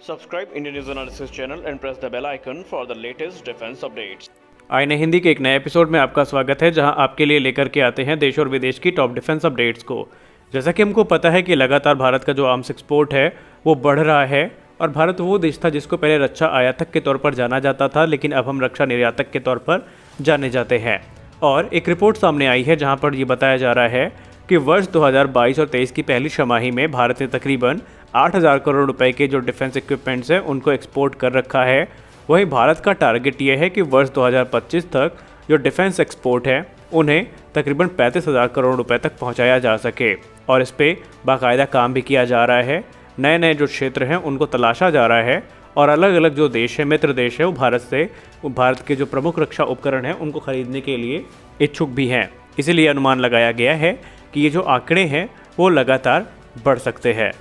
Subscribe Indian News Analysis channel and press the bell icon for the latest defense updates. INA Hindi के एक नए episode में आपका स्वागत है, जहां आपके लिए लेकर के आते हैं देश और विदेश की टॉप डिफेंस अपडेट्स को। जैसा कि हमको पता है कि लगातार भारत का जो आर्म्स एक्सपोर्ट है वो बढ़ रहा है और भारत वो देश था जिसको पहले रक्षा आयातक के तौर पर जाना जाता था, लेकिन अब हम रक्षा निर्यातक के तौर पर जाने जाते हैं। और एक रिपोर्ट सामने आई है जहाँ पर ये बताया जा रहा है कि वर्ष 2022 और 23 की पहली छमाही में भारत ने तकरीबन 8,000 करोड़ रुपए के जो डिफेंस इक्विपमेंट्स हैं उनको एक्सपोर्ट कर रखा है। वहीं भारत का टारगेट ये है कि वर्ष 2025 तक जो डिफेंस एक्सपोर्ट है उन्हें तकरीबन 35,000 करोड़ रुपए तक पहुंचाया जा सके और इस पर बाकायदा काम भी किया जा रहा है। नए नए जो क्षेत्र हैं उनको तलाशा जा रहा है और अलग अलग जो देश है, मित्र देश है, वो भारत के जो प्रमुख रक्षा उपकरण हैं उनको खरीदने के लिए इच्छुक भी हैं। इसीलिए अनुमान लगाया गया है कि ये जो आंकड़े हैं वो लगातार बढ़ सकते हैं।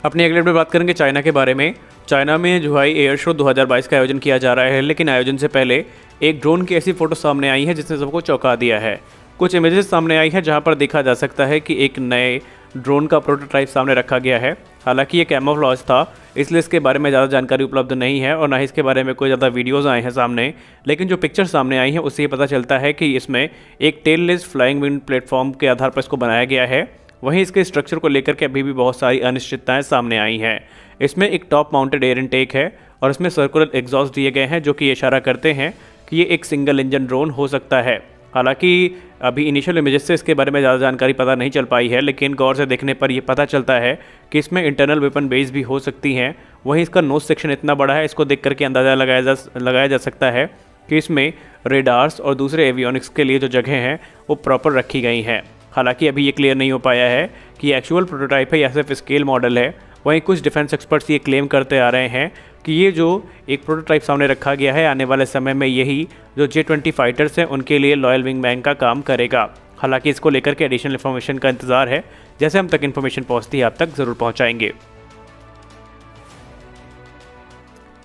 अपनी अगले अपडेट बात करेंगे चाइना के बारे में। चाइना में जुहाई एयर शो 2022 का आयोजन किया जा रहा है, लेकिन आयोजन से पहले एक ड्रोन की ऐसी फोटो सामने आई है जिसने सबको चौंका दिया है। कुछ इमेजेस सामने आई है जहां पर देखा जा सकता है कि एक नए ड्रोन का प्रोटोटाइप सामने रखा गया है। हालांकि ये कैमोफ्लेज था, इसलिए इसके बारे में ज़्यादा जानकारी उपलब्ध नहीं है और ना ही इसके बारे में कोई ज़्यादा वीडियोज़ आए हैं सामने। लेकिन जो पिक्चर सामने आई है उससे ये पता चलता है कि इसमें एक टेललेस फ्लाइंग विंग प्लेटफॉर्म के आधार पर इसको बनाया गया है। वहीं इसके स्ट्रक्चर को लेकर के अभी भी बहुत सारी अनिश्चितताएं सामने आई हैं। इसमें एक टॉप माउंटेड एयर इनटेक है और इसमें सर्कुलर एग्जॉस्ट दिए गए हैं जो कि इशारा करते हैं कि ये एक सिंगल इंजन ड्रोन हो सकता है। हालांकि अभी इनिशियल इमेजेस से इसके बारे में ज़्यादा जानकारी पता नहीं चल पाई है, लेकिन गौर से देखने पर यह पता चलता है कि इसमें इंटरनल वेपन बेस भी हो सकती हैं। वहीं इसका नोज सेक्शन इतना बड़ा है, इसको देख करके अंदाज़ा लगाया जा सकता है कि इसमें रेडार्स और दूसरे एवियोनिक्स के लिए जो जगह हैं वो प्रॉपर रखी गई हैं। हालांकि अभी ये क्लियर नहीं हो पाया है कि एक्चुअल प्रोटोटाइप है या सिर्फ स्केल मॉडल है। वहीं कुछ डिफेंस एक्सपर्ट्स ये क्लेम करते आ रहे हैं कि ये जो एक प्रोटोटाइप सामने रखा गया है आने वाले समय में यही जो J-20 फाइटर्स हैं उनके लिए लॉयल विंग मैन का काम करेगा। हालांकि इसको लेकर के एडिशनल इन्फॉर्मेशन का इंतजार है, जैसे हम तक इन्फॉर्मेशन पहुंचती है आप तक ज़रूर पहुंचाएंगे।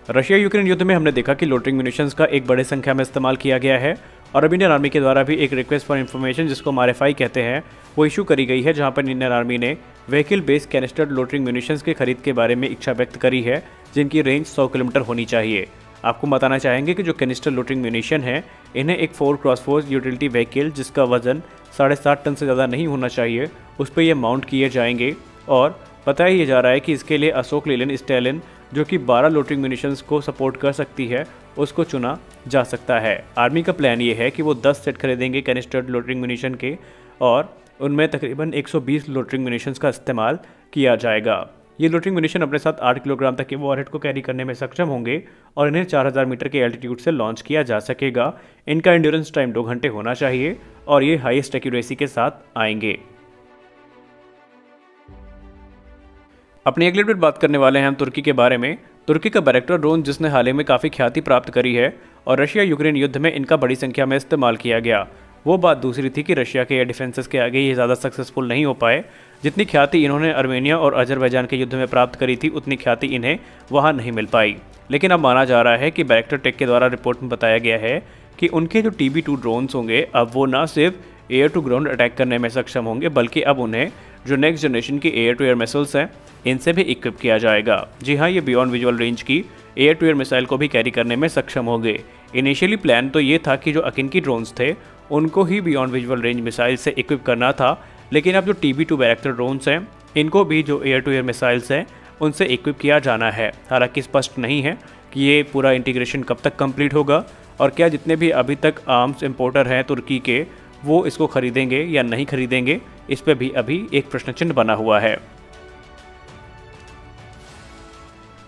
रशिया यूक्रेन युद्ध में हमने देखा कि लोटरिंग म्यूनिशंस का एक बड़े संख्या में इस्तेमाल किया गया है और अब इंडियन आर्मी के द्वारा भी एक रिक्वेस्ट फॉर इन्फॉर्मेशन, जिसको RFI कहते हैं, वो इशू करी गई है, जहां पर इंडियन आर्मी ने व्हीकल बेस्ड कैनिस्टर लोटरिंग म्यूनिशंस के खरीद के बारे में इच्छा व्यक्त करी है, जिनकी रेंज 100 किलोमीटर होनी चाहिए। आपको बताना चाहेंगे कि जो कैनिस्टर लोटरिंग म्यूनिशन है इन्हें एक 4x4 यूटिलिटी व्हीकल जिसका वजन 7.5 टन से ज़्यादा नहीं होना चाहिए उस पर यह माउंट किए जाएंगे। और बताया यह जा रहा है कि इसके लिए अशोक लेलैंड स्टैलिन जो कि 12 लोटरिंग म्यूनिशंस को सपोर्ट कर सकती है उसको चुना जा सकता है। आर्मी का प्लान ये है कि वो 10 सेट खरीदेंगे कैनिस्टर्ड लोटरिंग म्यूनिशन के और उनमें तकरीबन 120 लोटरिंग म्यूनिशंस का इस्तेमाल किया जाएगा। ये लोटरिंग म्यूनिशन अपने साथ 8 किलोग्राम तक के वॉरहेड को कैरी करने में सक्षम होंगे और इन्हें 4000 मीटर के एल्टीट्यूड से लॉन्च किया जा सकेगा। इनका एंड्योरेंस टाइम 2 घंटे होना चाहिए और ये हाईएस्ट एक्यूरेसी के साथ आएंगे। अपनी अगली अपडेट बात करने वाले हैं हम तुर्की के बारे में। तुर्की का बैरेक्टर ड्रोन जिसने हाल ही में काफ़ी ख्याति प्राप्त करी है और रशिया यूक्रेन युद्ध में इनका बड़ी संख्या में इस्तेमाल किया गया। वो बात दूसरी थी कि रशिया के एयर डिफेंसेस के आगे ये ज़्यादा सक्सेसफुल नहीं हो पाए। जितनी ख्याति इन्होंने आर्मेनिया और अजरबैजान के युद्ध में प्राप्त करी थी उतनी ख्याति इन्हें वहाँ नहीं मिल पाई। लेकिन अब माना जा रहा है कि बैरेक्टर टेक के द्वारा रिपोर्ट में बताया गया है कि उनके जो TB2 ड्रोन्स होंगे अब वो ना सिर्फ एयर टू ग्राउंड अटैक करने में सक्षम होंगे, बल्कि अब उन्हें जो नेक्स्ट जनरेशन की एयर टू एयर मिसाइल्स हैं इनसे भी इक्विप किया जाएगा। जी हाँ, ये बियॉन्ड विजुअल रेंज की एयर टू एयर मिसाइल को भी कैरी करने में सक्षम होंगे। इनिशियली प्लान तो ये था कि जो अकिन्की ड्रोन्स थे उनको ही बियॉन्ड विजुअल रेंज मिसाइल से इक्विप करना था, लेकिन अब जो TB2 बैरेक्टर ड्रोन्स हैं इनको भी जो एयर टू एयर मिसाइल्स हैं उनसे इक्विप किया जाना है। हालांकि स्पष्ट नहीं है कि ये पूरा इंटीग्रेशन कब तक कंप्लीट होगा और क्या जितने भी अभी तक आर्म्स इंपोर्टर हैं तुर्की के वो इसको खरीदेंगे या नहीं खरीदेंगे, इस पर भी अभी एक प्रश्न चिन्ह बना हुआ है।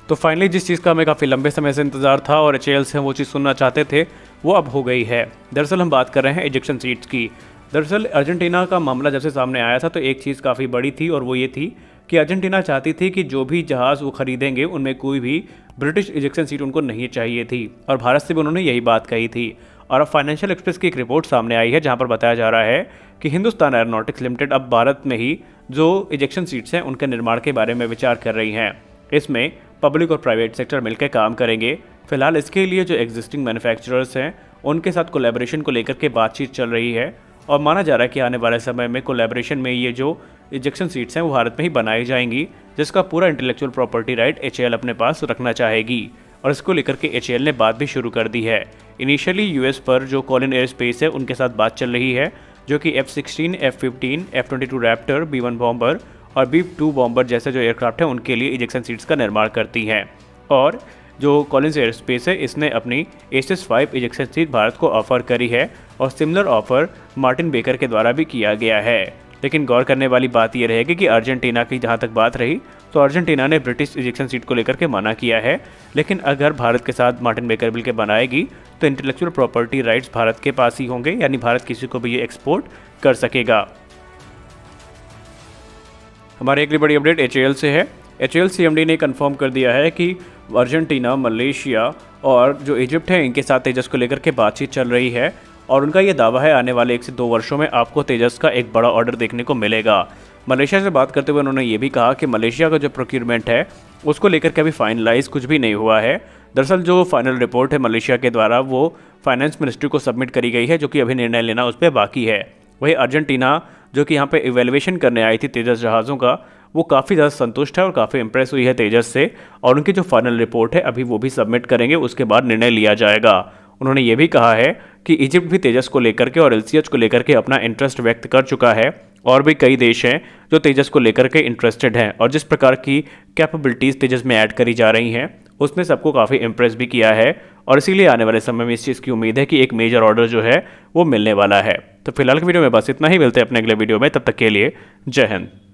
तो फाइनली जिस चीज़ का हमें काफ़ी लंबे समय से इंतजार था और HAL से हम वो चीज़ सुनना चाहते थे वो अब हो गई है। दरअसल हम बात कर रहे हैं इजेक्शन सीट्स की। दरअसल अर्जेंटीना का मामला जब से सामने आया था तो एक चीज़ काफ़ी बड़ी थी और वो ये थी कि अर्जेंटीना चाहती थी कि जो भी जहाज़ वो खरीदेंगे उनमें कोई भी ब्रिटिश इजेक्शन सीट उनको नहीं चाहिए थी और भारत से भी उन्होंने यही बात कही थी। और अब फाइनेंशियल एक्सप्रेस की एक रिपोर्ट सामने आई है जहां पर बताया जा रहा है कि हिंदुस्तान एरोनॉटिक्स लिमिटेड अब भारत में ही जो इजेक्शन सीट्स हैं उनके निर्माण के बारे में विचार कर रही हैं। इसमें पब्लिक और प्राइवेट सेक्टर मिलकर काम करेंगे। फिलहाल इसके लिए जो एग्जिस्टिंग मैन्युफैक्चरर्स हैं उनके साथ कोलैबोरेशन को लेकर के बातचीत चल रही है और माना जा रहा है कि आने वाले समय में कोलैबोरेशन में ये जो इजेक्शन सीट्स हैं वो भारत में ही बनाई जाएंगी, जिसका पूरा इंटेलेक्चुअल प्रॉपर्टी राइट HAL अपने पास रखना चाहेगी और इसको लेकर के HAL ने बात भी शुरू कर दी है। इनिशियली यूएस पर जो कॉलिन एयर स्पेस है उनके साथ बात चल रही है, जो कि F-16, F-15, F-22 Raptor, B-1 bomber और B-2 बॉम्बर जैसे जो एयरक्राफ्ट हैं उनके लिए इजेक्शन सीट्स का निर्माण करती हैं। और जो कॉलिन्स एयर स्पेस है इसने अपनी ACIS-5 इजेक्शन सीट भारत को ऑफर करी है और सिमिलर ऑफर मार्टिन बेकर के द्वारा भी किया गया है। लेकिन गौर करने वाली बात यह रहेगी कि अर्जेंटीना की जहां तक बात रही तो अर्जेंटीना ने ब्रिटिश इजेक्शन सीट को लेकर के मना किया है, लेकिन अगर भारत के साथ मार्टिन बेकर बिल के बनाएगी तो इंटेलेक्चुअल प्रॉपर्टी राइट्स भारत के पास ही होंगे, यानी भारत किसी को भी ये एक्सपोर्ट कर सकेगा। हमारी अगली बड़ी अपडेट HAL से है। HAL CMD ने कंफर्म कर दिया है कि अर्जेंटीना, मलेशिया और जो इजिप्ट है इनके साथ तेजस को लेकर के बातचीत चल रही है और उनका ये दावा है आने वाले 1 से 2 वर्षों में आपको तेजस का एक बड़ा ऑर्डर देखने को मिलेगा। मलेशिया से बात करते हुए उन्होंने ये भी कहा कि मलेशिया का जो प्रोक्यूरमेंट है उसको लेकर के अभी फाइनलाइज कुछ भी नहीं हुआ है। दरअसल जो फाइनल रिपोर्ट है मलेशिया के द्वारा वो फाइनेंस मिनिस्ट्री को सबमिट करी गई है, जो कि अभी निर्णय लेना उस पर बाकी है। वही अर्जेंटीना जो कि यहाँ पे इवेल्युएशन करने आई थी तेजस जहाज़ों का, वो काफ़ी ज़्यादा संतुष्ट है और काफ़ी इंप्रेस हुई है तेजस से और उनकी जो फाइनल रिपोर्ट है अभी वो भी सबमिट करेंगे, उसके बाद निर्णय लिया जाएगा। उन्होंने ये भी कहा है कि इजिप्ट भी तेजस को लेकर के और LCH को लेकर के अपना इंटरेस्ट व्यक्त कर चुका है और भी कई देश हैं जो तेजस को लेकर के इंटरेस्टेड हैं और जिस प्रकार की कैपेबिलिटीज़ तेजस में ऐड करी जा रही हैं उसने सबको काफ़ी इंप्रेस भी किया है और इसीलिए आने वाले समय में इस चीज़ की उम्मीद है कि एक मेजर ऑर्डर जो है वो मिलने वाला है। तो फिलहाल की वीडियो में बस इतना ही, मिलते हैं अपने अगले वीडियो में, तब तक के लिए जय हिंद।